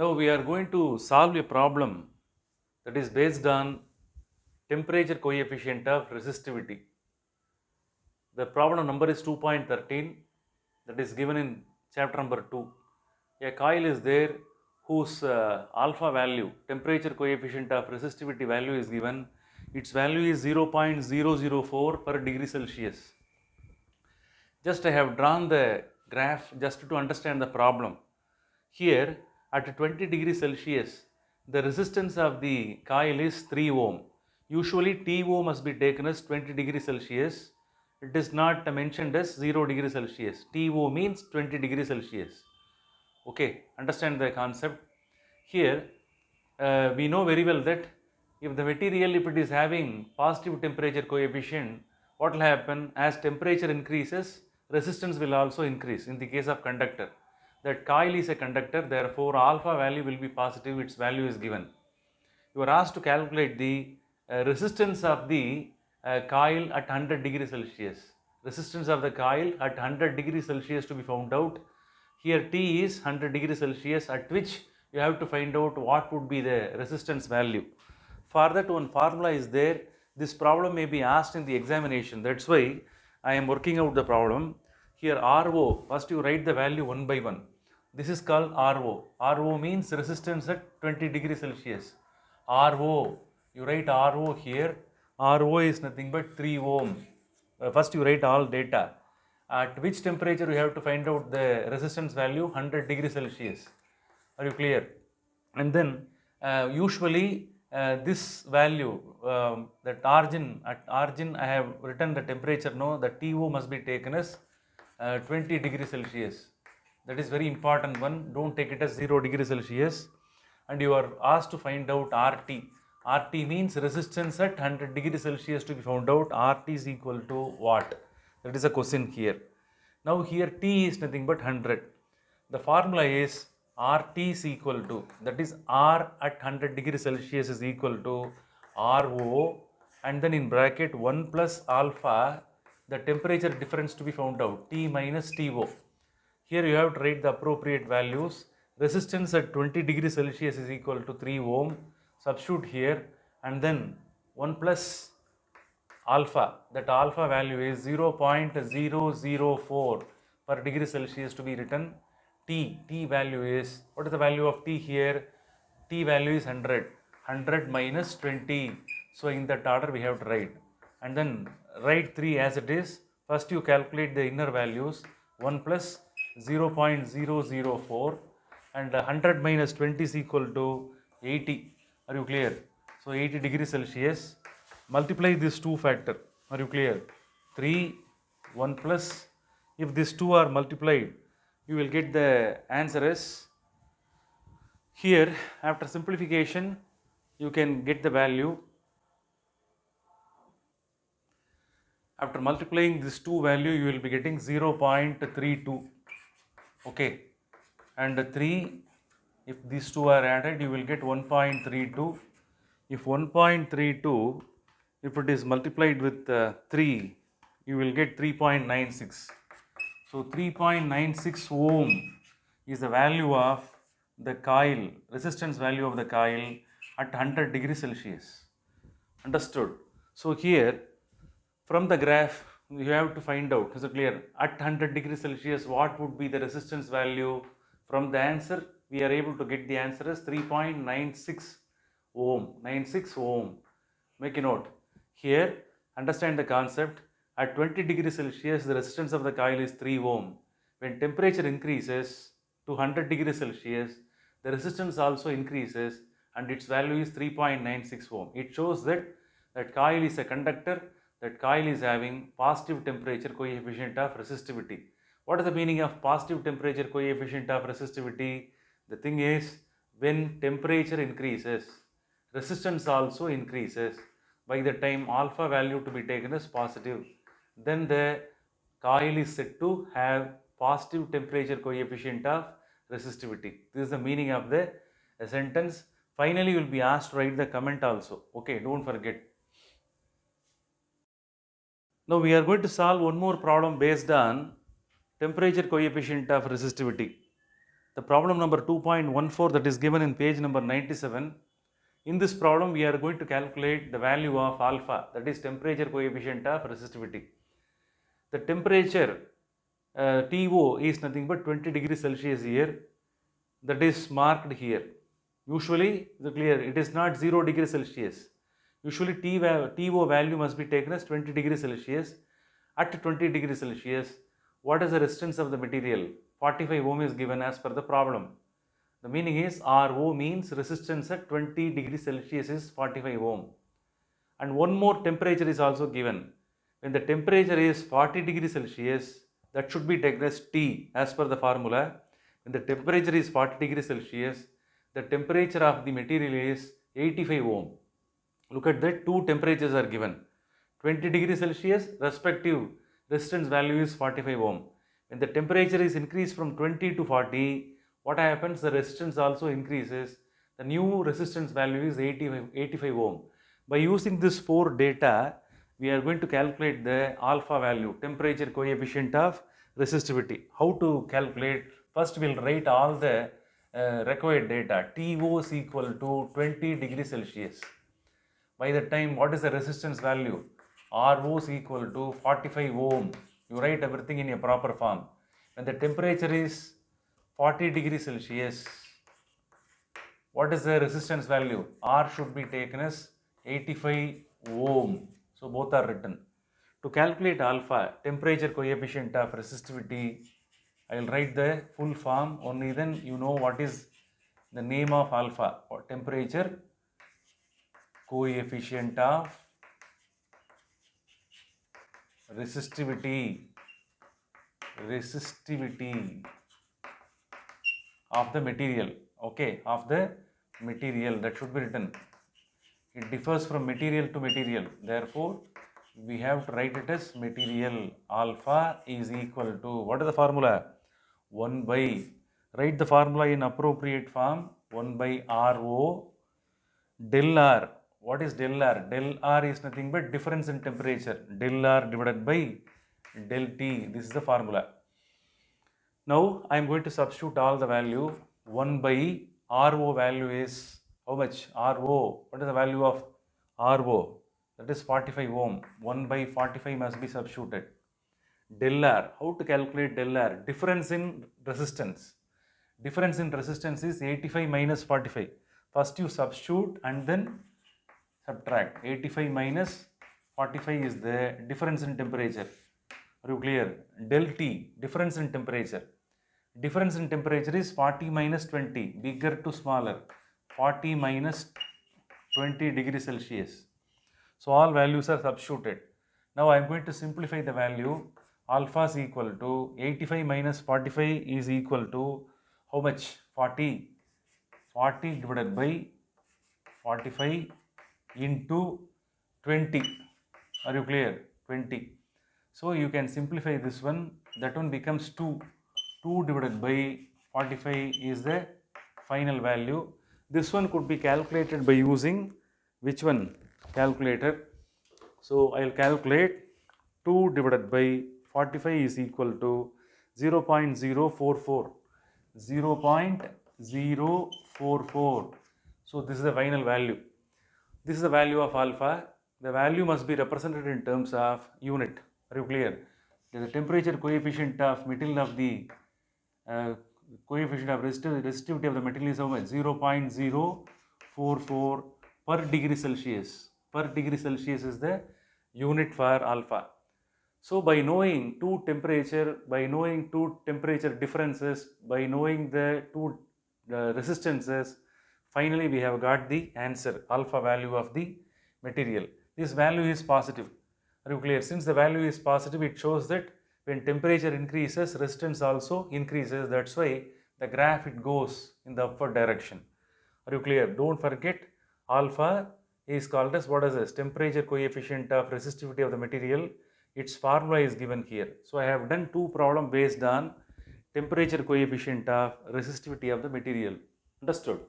Now we are going to solve a problem that is based on temperature coefficient of resistivity. The problem number is 2.13, that is given in chapter number 2. A coil is there whose alpha value, temperature coefficient of resistivity value is given. Its value is 0.004 per degree Celsius. Just I have drawn the graph just to understand the problem. Here at 20 degrees Celsius, the resistance of the coil is 3 ohm. Usually TO must be taken as 20 degrees Celsius. It is not mentioned as 0 degrees Celsius. TO means 20 degrees Celsius. Okay, understand the concept. Here we know very well that if the material, if it is having positive temperature coefficient, what will happen? As temperature increases, resistance will also increase. In the case of conductor, that coil is a conductor, therefore alpha value will be positive, its value is given. You are asked to calculate the resistance of the coil at 100 degrees Celsius. Resistance of the coil at 100 degrees Celsius to be found out. Here T is 100 degrees Celsius, at which you have to find out what would be the resistance value. For that, one formula is there. This problem may be asked in the examination. That's why I am working out the problem. Here RO, first you write the value one by one. This is called RO. RO means resistance at 20 degrees Celsius. RO, you write RO here. RO is nothing but 3 ohm. First you write all data. At which temperature you have to find out the resistance value? 100 degrees Celsius. Are you clear? And then usually this value, that origin, at origin I have written the temperature, no, the TO must be taken as 20 degrees Celsius. That is very important one. Don't take it as 0 degrees Celsius. And you are asked to find out RT. RT means resistance at 100 degrees Celsius to be found out. RT is equal to what? That is a question here. Now here T is nothing but 100. The formula is RT is equal to, that is R at 100 degrees Celsius is equal to RO, and then in bracket 1 plus alpha, the temperature difference to be found out, T minus TO. Here you have to write the appropriate values. Resistance at 20 degrees Celsius is equal to 3 ohm. Substitute here, and then 1 plus alpha, that alpha value is 0.004 per degree Celsius to be written. T value is, what is the value of T here? T value is 100 minus 20. So in that order we have to write, and then write 3 as it is. First you calculate the inner values, 1 plus 0.004, and 100 minus 20 is equal to 80. Are you clear? So 80 degrees Celsius. Multiply this 2 factor. Are you clear? 3, 1 plus. If these 2 are multiplied, you will get the answer as, here after simplification you can get the value. After multiplying this 2 value, you will be getting 0.32. Okay, and 3, if these 2 are added, you will get 1.32. If 1.32, if it is multiplied with 3, you will get 3.96. So 3.96 ohm is the value of the coil, resistance value of the coil at 100 degrees Celsius. Understood? So here from the graph you have to find out, is it clear? At 100 degrees Celsius, what would be the resistance value? From the answer we are able to get the answer as 3.96 ohm. 96 ohm. Make a note. Here understand the concept. At 20 degrees Celsius, the resistance of the coil is 3 ohm. When temperature increases to 100 degrees Celsius, the resistance also increases and its value is 3.96 ohm. It shows that coil is a conductor, that coil is having positive temperature coefficient of resistivity. What is the meaning of positive temperature coefficient of resistivity? The thing is, when temperature increases, resistance also increases. By the time alpha value to be taken as positive, then the coil is said to have positive temperature coefficient of resistivity. This is the meaning of the sentence. Finally, you will be asked to write the comment also. Okay, don't forget. Now we are going to solve one more problem based on temperature coefficient of resistivity. The problem number 2.14 that is given in page number 97. In this problem, we are going to calculate the value of alpha, that is temperature coefficient of resistivity. The temperature TO is nothing but 20 degrees Celsius here, that is marked here. Usually, it is not 0 degrees Celsius. Usually TO value must be taken as 20 degrees Celsius. At 20 degrees Celsius, what is the resistance of the material? 45 ohm is given as per the problem. The meaning is RO means resistance at 20 degrees Celsius is 45 ohm. And one more temperature is also given. When the temperature is 40 degrees Celsius, that should be taken as T as per the formula. When the temperature is 40 degrees Celsius, the temperature of the material is 85 ohm. Look at that, two temperatures are given. 20 degrees Celsius, respective resistance value is 45 ohm. When the temperature is increased from 20 to 40, what happens? The resistance also increases. The new resistance value is 85 ohm. By using this four data, we are going to calculate the alpha value, temperature coefficient of resistivity. How to calculate? First, we'll write all the required data. TO is equal to 20 degrees Celsius. By the time, what is the resistance value? RO is equal to 45 ohm. You write everything in a proper form. When the temperature is 40 degrees Celsius, what is the resistance value? R should be taken as 85 ohm. So both are written. To calculate alpha, temperature coefficient of resistivity, I will write the full form, only then you know what is the name of alpha, or temperature coefficient of resistivity of the material. Okay, of the material, that should be written. It differs from material to material, therefore we have to write it as material. Alpha is equal to, what is the formula? 1 by, write the formula in appropriate form, 1 by RO del R. What is del R? Del R is nothing but difference in temperature. Del R divided by del T. This is the formula. Now I am going to substitute all the value. 1 by RO value is how much? RO. What is the value of RO? That is 45 ohm. 1 by 45 must be substituted. Del R. How to calculate del R? Difference in resistance. Difference in resistance is 85 minus 45. First you substitute and then subtract. 85 minus 45 is the difference in temperature. Are you clear? Del T, difference in temperature. Difference in temperature is 40 minus 20, bigger to smaller. 40 minus 20 degrees Celsius. So all values are substituted. Now I am going to simplify the value. Alpha is equal to 85 minus 45 is equal to how much? 40. 40 divided by 45 into 20. Are you clear? 20. So you can simplify this one. That one becomes 2. 2 divided by 45 is the final value. This one could be calculated by using which one? Calculator. So I will calculate 2 divided by 45 is equal to 0.044. 0.044. So this is the final value. This is the value of alpha. The value must be represented in terms of unit. Are you clear? The temperature coefficient of material of the coefficient of resistivity of the material is how much? 0.044 per degree Celsius. Per degree Celsius is the unit for alpha. So by knowing two temperature differences, by knowing the two resistances, finally we have got the answer, alpha value of the material. This value is positive. Are you clear? Since the value is positive, it shows that when temperature increases, resistance also increases. That's why the graph it goes in the upward direction. Are you clear? Don't forget, alpha is called as, what is this? Temperature coefficient of resistivity of the material. Its formula is given here. So I have done two problems based on temperature coefficient of resistivity of the material. Understood?